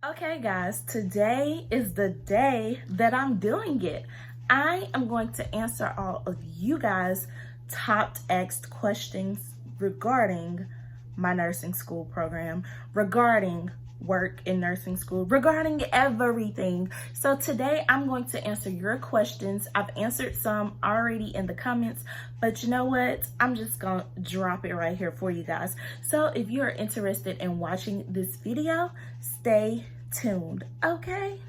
Okay guys, today is the day that I'm doing it. I am going to answer all of you guys' top asked questions regarding my nursing school program, regarding work in nursing school, regarding everything. So today I'm going to answer your questions. I've answered some already in the comments, but you know what? I'm just gonna drop it right here for you guys. So if you're interested in watching this video, stay tuned. Okay.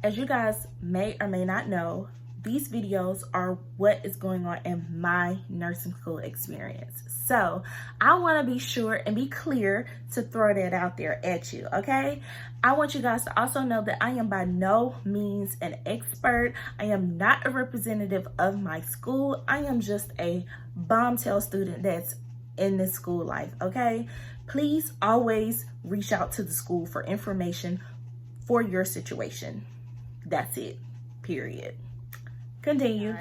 As you guys may or may not know, these videos are what is going on in my nursing school experience. So I want to be sure and be clear to throw that out there at you, okay? I want you guys to also know that I am by no means an expert. I am not a representative of my school. I am just a bombshell student that's in this school life, okay? Please always reach out to the school for information for your situation. That's it, period. Continue.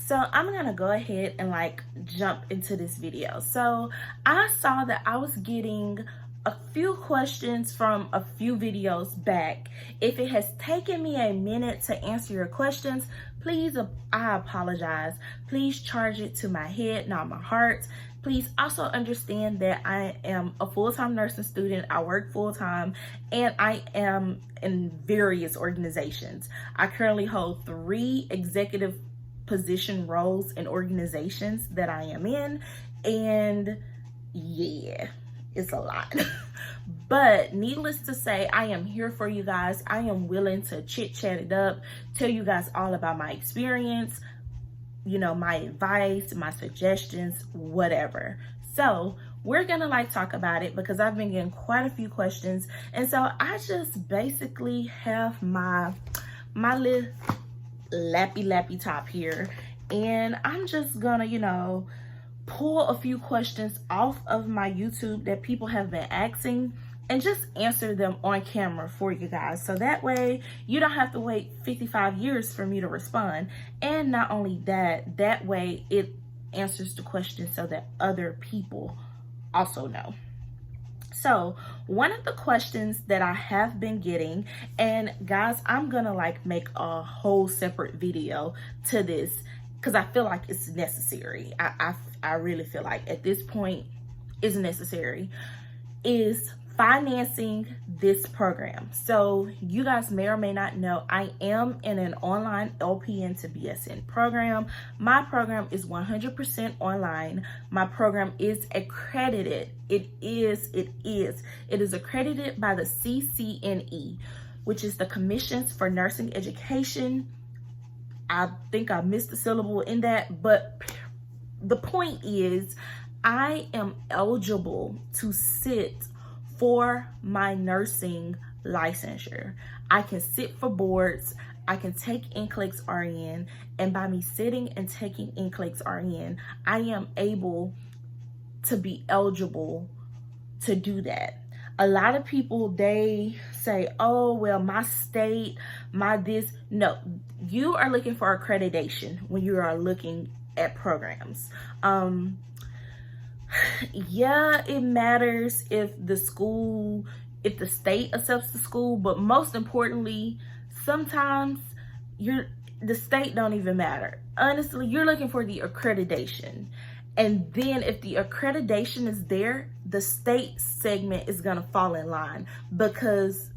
So I'm gonna go ahead and jump into this video. So I saw that I was getting a few questions from a few videos back. If it has taken me a minute to answer your questions, please, I apologize. Please charge it to my head, not my heart. Please also understand that I am a full-time nursing student. I work full-time and I am in various organizations. I currently hold 3 executive position roles in organizations that I am in, and yeah, it's a lot. But needless to say, I am here for you guys. I am willing to chit chat it up, tell you guys all about my experience, you know, my advice, my suggestions, whatever. So we're gonna talk about it because I've been getting quite a few questions. And so I just basically have my little lappy top here, and I'm just gonna, you know, pull a few questions off of my YouTube that people have been asking and just answer them on camera for you guys. So that way you don't have to wait 55 years for me to respond. And not only that, that way it answers the question so that other people also know. So one of the questions that I have been getting, and guys, I'm gonna make a whole separate video to this because I feel like it's necessary. I really feel like at this point it's necessary, is financing this program. So you guys may or may not know, I am in an online LPN to BSN program. My program is 100% online. My program is accredited. It is accredited by the CCNE, which is the Commissions for Nursing Education. I think I missed a syllable in that, but the point is I am eligible to sit for my nursing licensure. I can sit for boards, I can take NCLEX-RN, and by me sitting and taking NCLEX-RN, I am able to be eligible to do that. A lot of people, they say, oh, well, my state, my this. No, you are looking for accreditation when you are looking at programs. Yeah, it matters if the state accepts the school, but most importantly, sometimes the state don't even matter. Honestly, you're looking for the accreditation. And then if the accreditation is there, the state segment is gonna fall in line because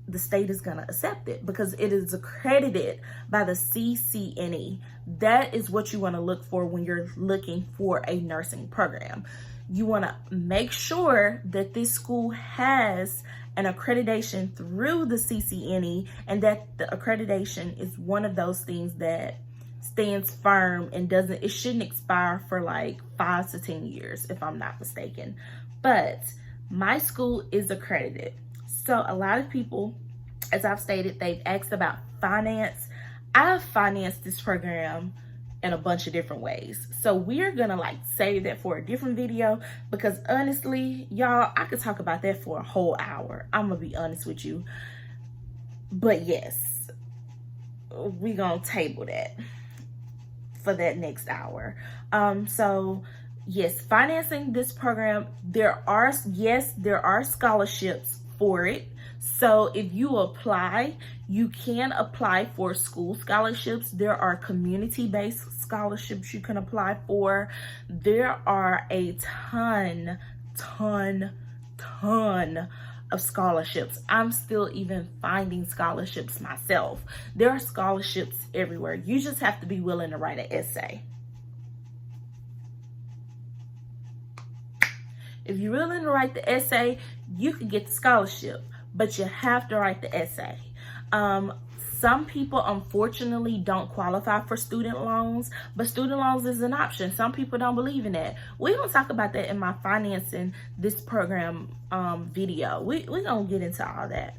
the state is gonna accept it because it is accredited by the CCNE. That is what you wanna look for when you're looking for a nursing program. You wanna make sure that this school has an accreditation through the CCNE and that the accreditation is one of those things that stands firm and it shouldn't expire for 5 to 10 years, if I'm not mistaken. But my school is accredited. So a lot of people, as I've stated, they've asked about finance. I've financed this program in a bunch of different ways. So we're gonna save that for a different video because honestly, y'all, I could talk about that for a whole hour. I'm gonna be honest with you. But yes, we gonna table that. for that next hour. So yes, financing this program, there are scholarships for it. So if you apply, you can apply for school scholarships. There are community-based scholarships you can apply for. There are a ton of scholarships. I'm still even finding scholarships myself. There are scholarships everywhere. You just have to be willing to write an essay. If you're willing to write the essay, you can get the scholarship, but you have to write the essay. Some people, unfortunately, don't qualify for student loans, but student loans is an option. Some people don't believe in that. We're going to talk about that in my financing this program video. We're going to get into all that.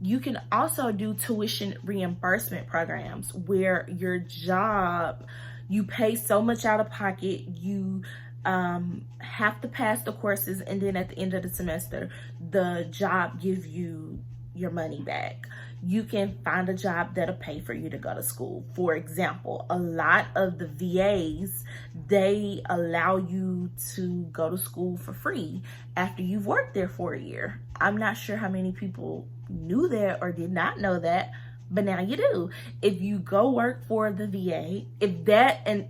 You can also do tuition reimbursement programs where your job, you pay so much out of pocket, you have to pass the courses, and then at the end of the semester, the job gives you your money back. You can find a job that'll pay for you to go to school. For example, a lot of the VAs, they allow you to go to school for free after you've worked there for a year. I'm not sure how many people knew that or did not know that, but now you do. If you go work for the VA, if that, and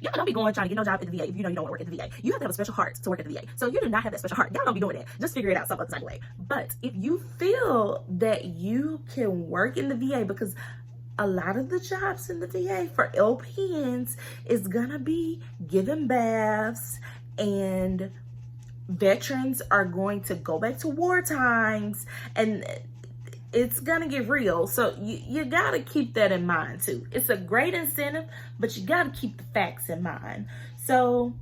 y'all don't be going trying to get no job at the VA if you know you don't want to work at the VA. You have to have a special heart to work at the VA. So you do not have that special heart. Y'all don't be doing that. Just figure it out some other type of way. But if you feel that you can work in the VA, because a lot of the jobs in the VA for LPNs is gonna be giving baths, and veterans are going to go back to war times, and it's gonna get real. So you gotta keep that in mind too. It's a great incentive, but you gotta keep the facts in mind. So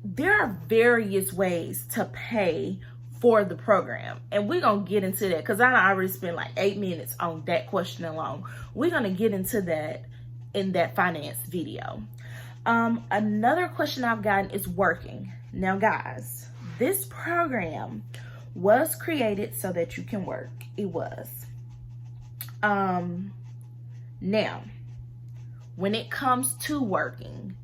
there are various ways to pay for the program, and we're gonna get into that because I already spent like 8 minutes on that question alone. We're gonna get into that in that finance video. Another question I've gotten is working. Now guys, this program was created so that you can work. It was. Now, when it comes to working,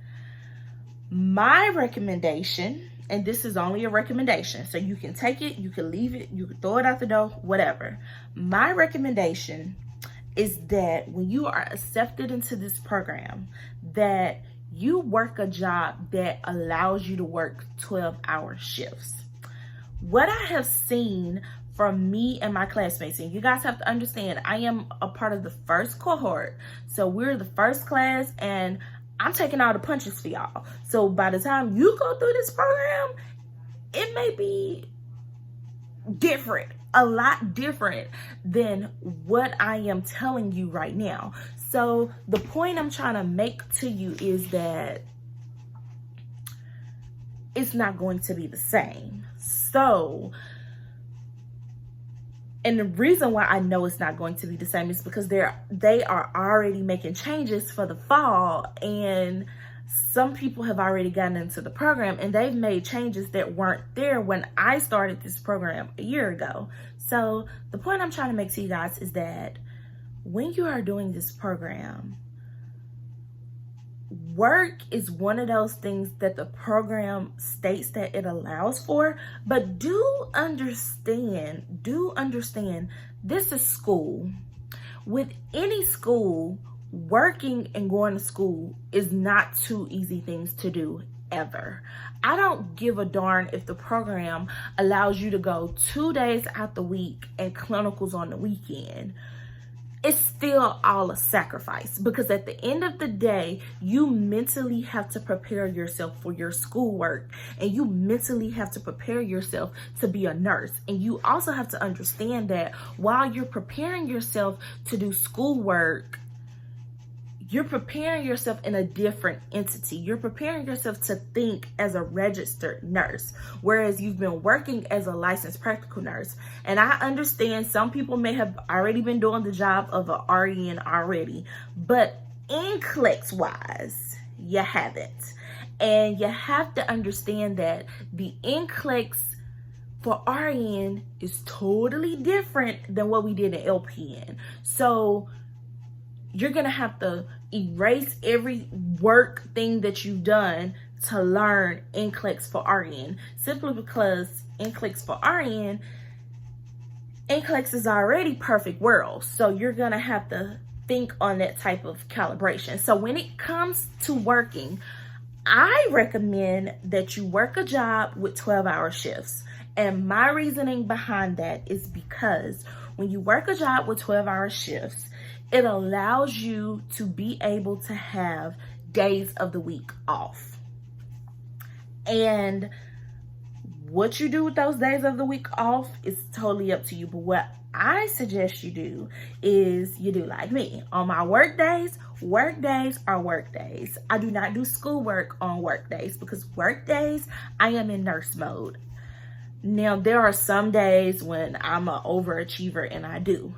my recommendation, and this is only a recommendation, so you can take it, you can leave it, you can throw it out the door, whatever. My recommendation is that when you are accepted into this program, that you work a job that allows you to work 12-hour shifts. What I have seen from me and my classmates, and you guys have to understand, I am a part of the first cohort. So we're the first class, and I'm taking all the punches for y'all. So by the time you go through this program, it may be different, a lot different than what I am telling you right now. So the point I'm trying to make to you is that it's not going to be the same. So, and the reason why I know it's not going to be the same is because they are already making changes for the fall, and some people have already gotten into the program and they've made changes that weren't there when I started this program a year ago. So the point I'm trying to make to you guys is that when you are doing this program, work is one of those things that the program states that it allows for, but do understand, this is school. With any school, working and going to school is not two easy things to do ever. I don't give a darn if the program allows you to go 2 days out the week and clinicals on the weekend. It's still all a sacrifice, because at the end of the day, you mentally have to prepare yourself for your schoolwork, and you mentally have to prepare yourself to be a nurse. And you also have to understand that while you're preparing yourself to do schoolwork, you're preparing yourself in a different entity. You're preparing yourself to think as a registered nurse, whereas you've been working as a licensed practical nurse. And I understand some people may have already been doing the job of an RN already, but NCLEX-wise, you haven't. And you have to understand that the NCLEX for RN is totally different than what we did in LPN. So you're gonna have to erase every work thing that you've done to learn NCLEX for RN, simply because NCLEX for RN, NCLEX is already perfect world. So you're gonna have to think on that type of calibration. So when it comes to working, I recommend that you work a job with 12-hour shifts. And my reasoning behind that is because when you work a job with 12-hour shifts, it allows you to be able to have days of the week off. And what you do with those days of the week off is totally up to you. But what I suggest you do is you do like me. On my work days are work days. I do not do schoolwork on work days, because work days, I am in nurse mode. Now, there are some days when I'm an overachiever and I do.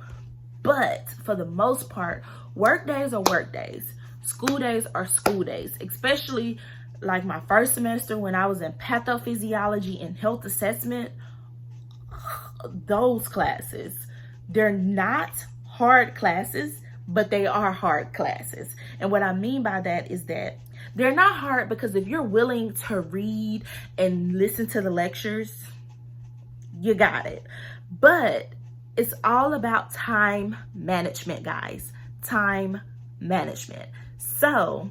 But for the most part, work days are work days. School days are school days, especially like my first semester when I was in pathophysiology and health assessment. Those classes, they're not hard classes, but they are hard classes. And what I mean by that is that they're not hard because if you're willing to read and listen to the lectures, you got it. But it's all about time management, guys. Time management. So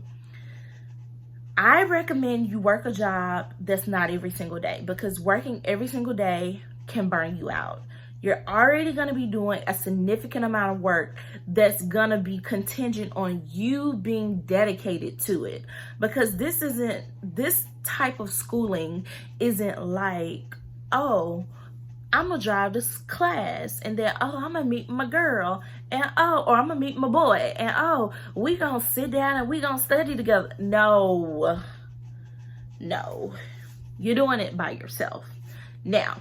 I recommend you work a job that's not every single day, because working every single day can burn you out. You're already going to be doing a significant amount of work that's going to be contingent on you being dedicated to it, because this type of schooling isn't like, oh, I'm gonna drive this class and then, oh, I'm gonna meet my girl and or I'm gonna meet my boy and we gonna sit down and we gonna study together. No, you're doing it by yourself. Now,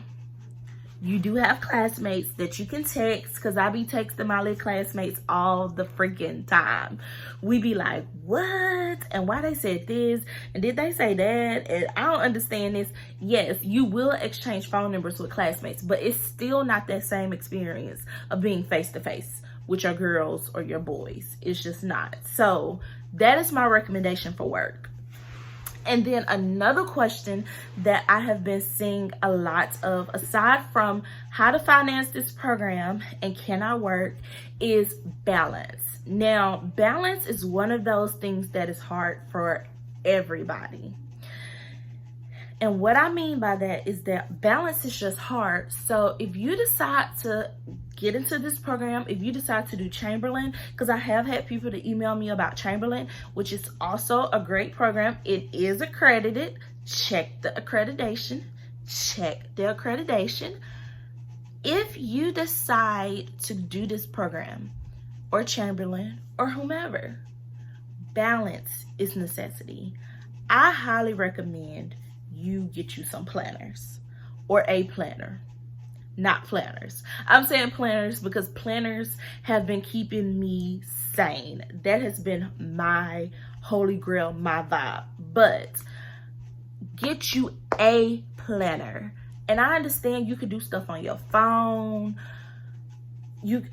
you do have classmates that you can text, because I be texting my little classmates all the freaking time. We be like, what? And why they said this? And did they say that? And I don't understand this. Yes, you will exchange phone numbers with classmates, but it's still not that same experience of being face-to-face with your girls or your boys. It's just not. So that is my recommendation for work. And then another question that I have been seeing a lot of, aside from how to finance this program and can I work, is balance. Now, balance is one of those things that is hard for everybody. And what I mean by that is that balance is just hard. So if you decide to get into this program, if you decide to do Chamberlain, because I have had people to email me about Chamberlain, which is also a great program. It is accredited. Check the accreditation. If you decide to do this program or Chamberlain or whomever, balance is necessity. I highly recommend you get you some planners or a planner. Not planners. I'm saying planners because planners have been keeping me sane. That has been my holy grail, my vibe. But get you a planner. And I understand you could do stuff on your phone.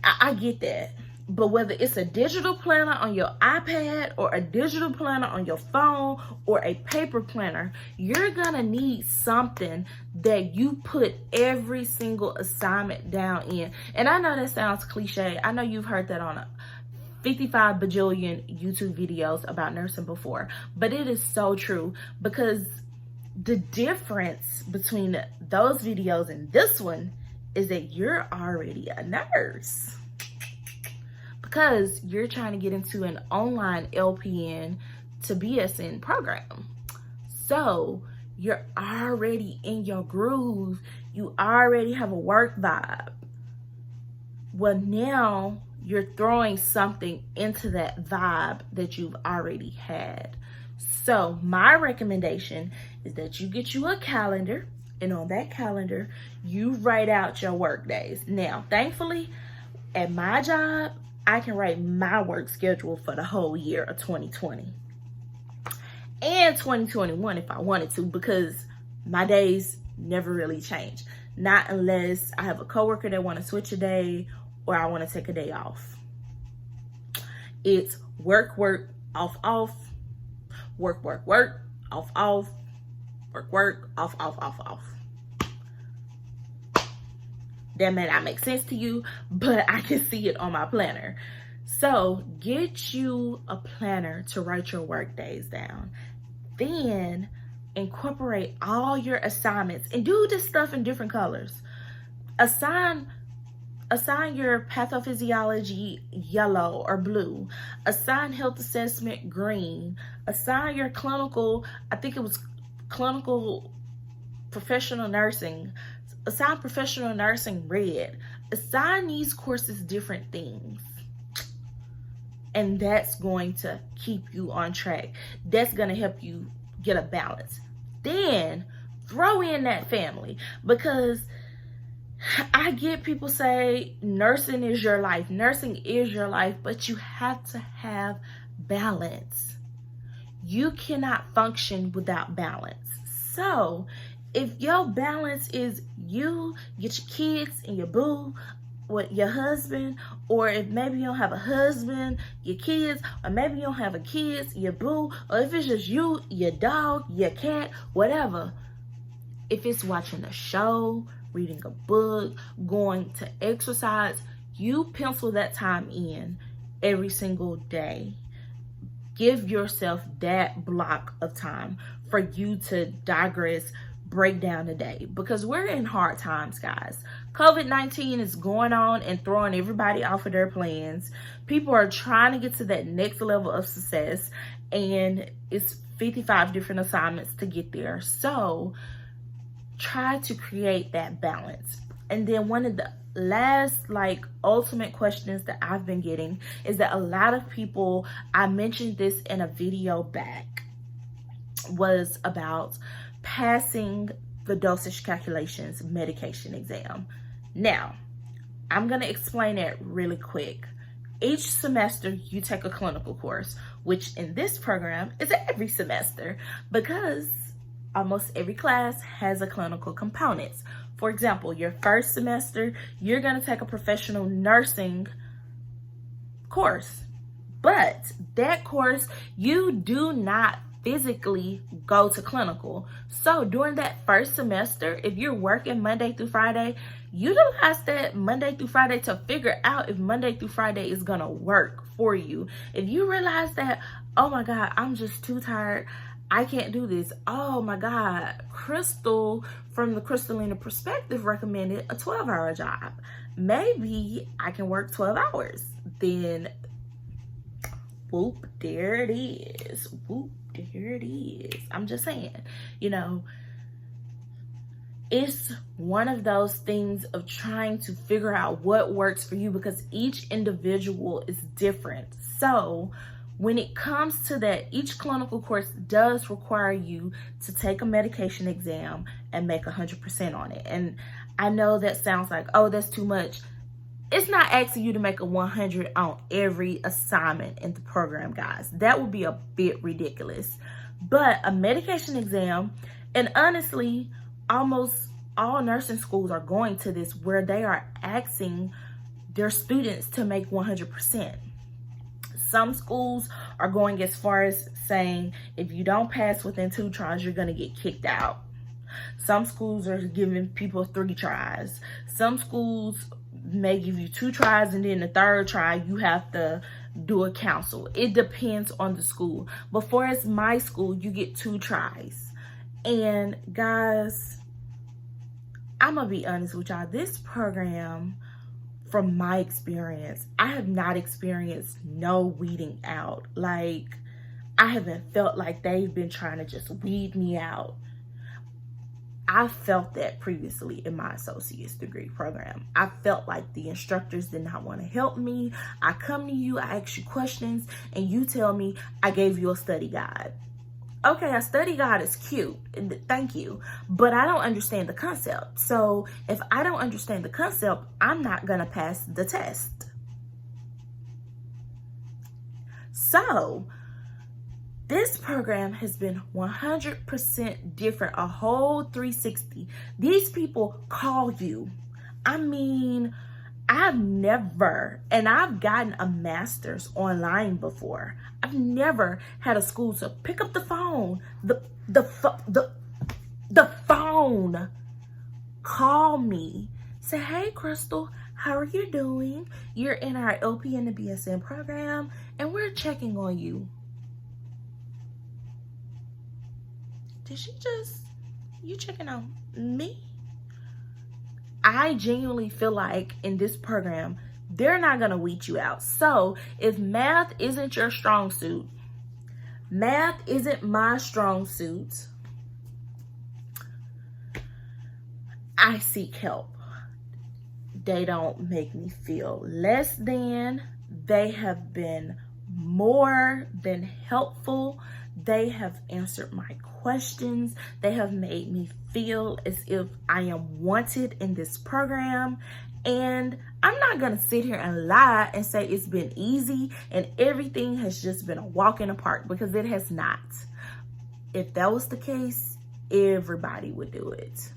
I get that. But whether it's a digital planner on your iPad or a digital planner on your phone or a paper planner, you're gonna need something that you put every single assignment down in. And I know that sounds cliche. I know you've heard that on 55 bajillion YouTube videos about nursing before, but it is so true, because the difference between those videos and this one is that you're already a nurse. Because you're trying to get into an online LPN to BSN program. So you're already in your groove. You already have a work vibe. Well, now you're throwing something into that vibe that you've already had. So my recommendation is that you get you a calendar, and on that calendar, you write out your work days. Now, thankfully, at my job, I can write my work schedule for the whole year of 2020 and 2021 if I wanted to, because my days never really change. not unless I have a coworker that want to switch a day or I want to take a day off. It's work, work, off, off, work, work, work, off, off, work, work, off, off, off, off. That may not make sense to you, but I can see it on my planner. So get you a planner to write your work days down. Then incorporate all your assignments and do this stuff in different colors. Assign your pathophysiology yellow or blue. Assign health assessment green. Assign your clinical, I think it was clinical professional nursing. Assign professional nursing red. Assign these courses different things. And that's going to keep you on track. That's going to help you get a balance. Then throw in that family, because I get people say nursing is your life. Nursing is your life, but you have to have balance. You cannot function without balance. So if your balance is you get your kids and your boo with your husband, or if maybe you don't have a husband, your kids, or maybe you don't have a kids, your boo, or if it's just you, your dog, your cat, whatever. If it's watching a show, reading a book, going to exercise, you pencil that time in every single day. Give yourself that block of time for you to digress, break down the day, because we're in hard times, guys. COVID-19 is going on and throwing everybody off of their plans. People are trying to get to that next level of success, and it's 55 different assignments to get there. So try to create that balance. And then one of the last ultimate questions that I've been getting is that a lot of people, I mentioned this in a video back, was about passing the dosage calculations medication exam. Now, I'm going to explain it really quick. Each semester you take a clinical course, which in this program is every semester, because almost every class has a clinical component. For example, your first semester, you're going to take a professional nursing course, but that course, you do not physically go to clinical. So during that first semester, if you're working Monday through Friday, utilize that Monday through Friday to figure out if Monday through Friday is gonna work for you. If you realize that, oh my God, I'm just too tired, I can't do this. Oh my God, Crystal from the Crystalina Perspective recommended a 12-hour job. Maybe I can work 12 hours. Then, whoop, there it is. Whoop, there it is. I'm just saying, it's one of those things of trying to figure out what works for you, because each individual is different. So when it comes to that, each clinical course does require you to take a medication exam and make 100% on it. And I know that sounds like, oh, that's too much. It's not asking you to make a 100 on every assignment in the program, guys. That would be a bit ridiculous. But a medication exam, and honestly, almost all nursing schools are going to this, where they are asking their students to make 100%. Some schools are going as far as saying, if you don't pass within 2 tries, you're going to get kicked out. Some schools are giving people 3 tries. Some schools may give you 2 tries, and then the 3rd try, you have to do a counsel. It depends on the school. But for as my school, you get 2 tries. And guys, I'm going to be honest with y'all. This program, from my experience, I have not experienced no weeding out. I haven't felt like they've been trying to just weed me out. I felt that previously in my associate's degree program. I felt like the instructors did not want to help me. I come to you, I ask you questions, and you tell me I gave you a study guide. Okay, a study guide is cute, thank you, but I don't understand the concept. So if I don't understand the concept, I'm not gonna pass the test. So This program has been 100% different, a whole 360. These people call you. I mean, I've never, and I've gotten a master's online before. I've never had a school to pick up the phone, the phone, call me, say, hey, Crystal, how are you doing? You're in our LPN and BSN program, and we're checking on you. Did she just, you checking on me? I genuinely feel like in this program, they're not going to weed you out. So if math isn't your strong suit, math isn't my strong suit, I seek help. They don't make me feel less than. They have been more than helpful. They have answered my questions. They have made me feel as if I am wanted in this program. And I'm not going to sit here and lie and say it's been easy and everything has just been a walk in the park, because it has not. If that was the case, everybody would do it.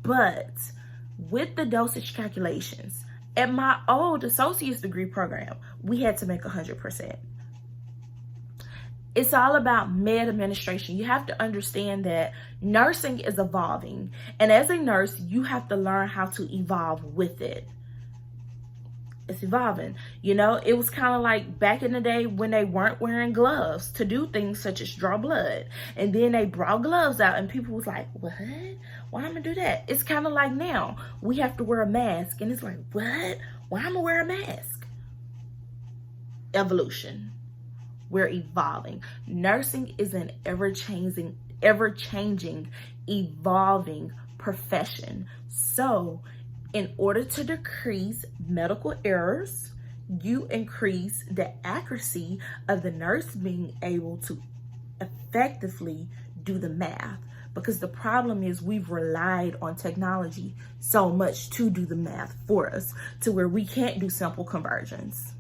But with the dosage calculations, at my old associate's degree program, we had to make 100%. It's all about med administration. You have to understand that nursing is evolving. And as a nurse, you have to learn how to evolve with it. It's evolving. You know, it was kind of like back in the day when they weren't wearing gloves to do things such as draw blood. And then they brought gloves out and people was like, what? Why am I gonna do that? It's kind of like now we have to wear a mask. And it's like, what? Why am I gonna wear a mask? Evolution. We're evolving. Nursing is an ever-changing, evolving profession. So in order to decrease medical errors, you increase the accuracy of the nurse being able to effectively do the math. Because the problem is we've relied on technology so much to do the math for us to where we can't do simple conversions.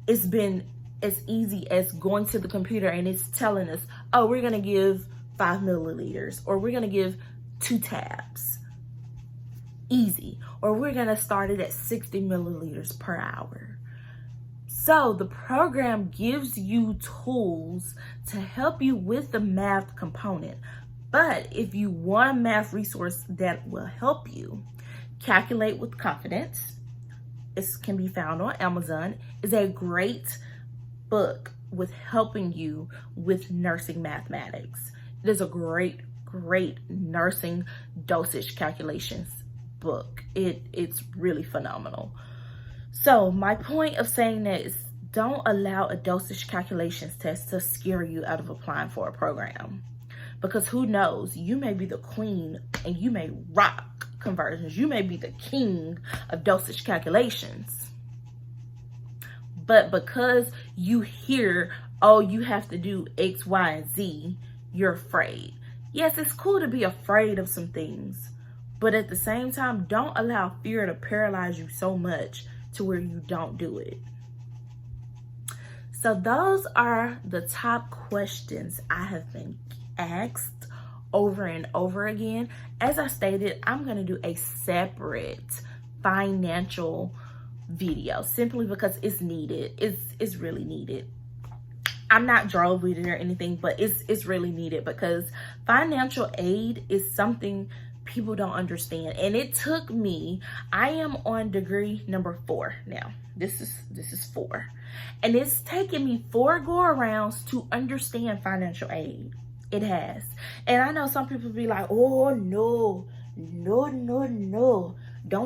It's been as easy as going to the computer and it's telling us, oh, we're going to give 5 milliliters, or we're going to give 2 tabs. Easy. Or we're going to start it at 60 milliliters per hour. So the program gives you tools to help you with the math component. But if you want a math resource that will help you calculate with confidence, it can be found on Amazon. It's a great book with helping you with nursing mathematics. It is a great nursing dosage calculations book. It's really phenomenal. So my point of saying that is, don't allow a dosage calculations test to scare you out of applying for a program, because who knows, you may be the queen and you may rock conversions. You may be the king of dosage calculations. But because you hear, oh, you have to do X, Y, and Z, you're afraid. Yes, it's cool to be afraid of some things, but at the same time, don't allow fear to paralyze you so much to where you don't do it. So those are the top questions I have been asked over and over again. As I stated, I'm going to do a separate financial video simply because it's needed. It's really needed. I'm not drove with it or anything, but it's really needed because financial aid is something people don't understand. And it took me, I am on degree number 4 now. This is 4. And it's taken me 4 go-arounds to understand financial aid. It has. And I know some people be like, oh, no. Don't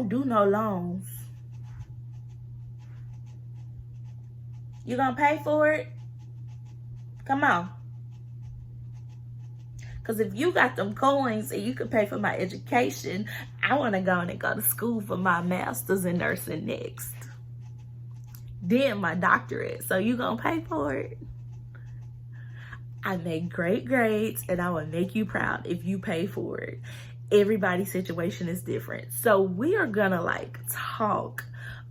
do no loans. You gonna pay for it? Come on. Because if you got them coins and you could pay for my education, I want to go and go to school for my master's in nursing next. Then my doctorate. So you gonna pay for it? I make great grades and I will make you proud if you pay for it. Everybody's situation is different. So we are gonna talk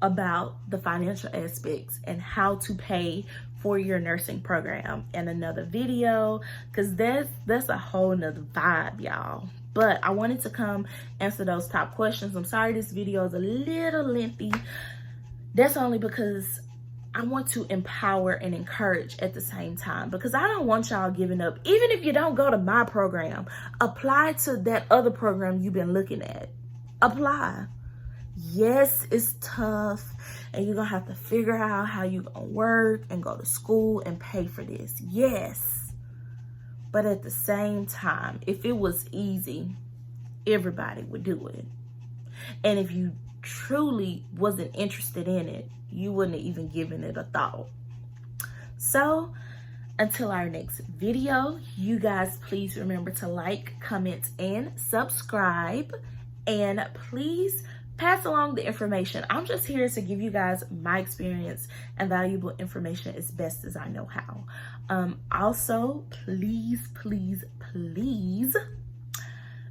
about the financial aspects and how to pay for your nursing program in another video, because that's a whole nother vibe, y'all. But I wanted to come answer those top questions. I'm sorry this video is a little lengthy. That's only because I want to empower and encourage at the same time, because I don't want y'all giving up. Even if you don't go to my program, apply to that other program you've been looking at. Apply. Yes, it's tough, and you're gonna have to figure out how you're gonna work and go to school and pay for this. Yes. But at the same time, if it was easy, everybody would do it. And if you truly wasn't interested in it, you wouldn't have even given it a thought. So until our next video, you guys please remember to like, comment, and subscribe. And please pass along the information. I'm just here to give you guys my experience and valuable information as best as I know how. Also, please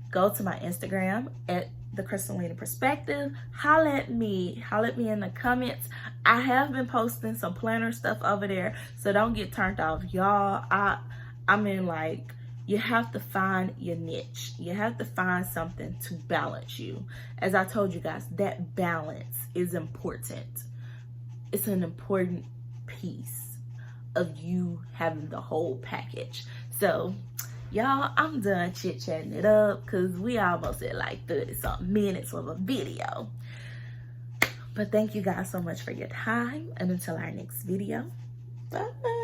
go to my Instagram at The Crystalina Perspective. Holla at me in the comments. I have been posting some planner stuff over there, so don't get turned off, y'all. I mean, like, you have to find your niche. You have to find something to balance you. As I told you guys, that balance is important. It's an important piece of you having the whole package. So y'all, I'm done chit-chatting it up, because we almost at like 30-something minutes of a video. But thank you guys so much for your time, and until our next video, bye.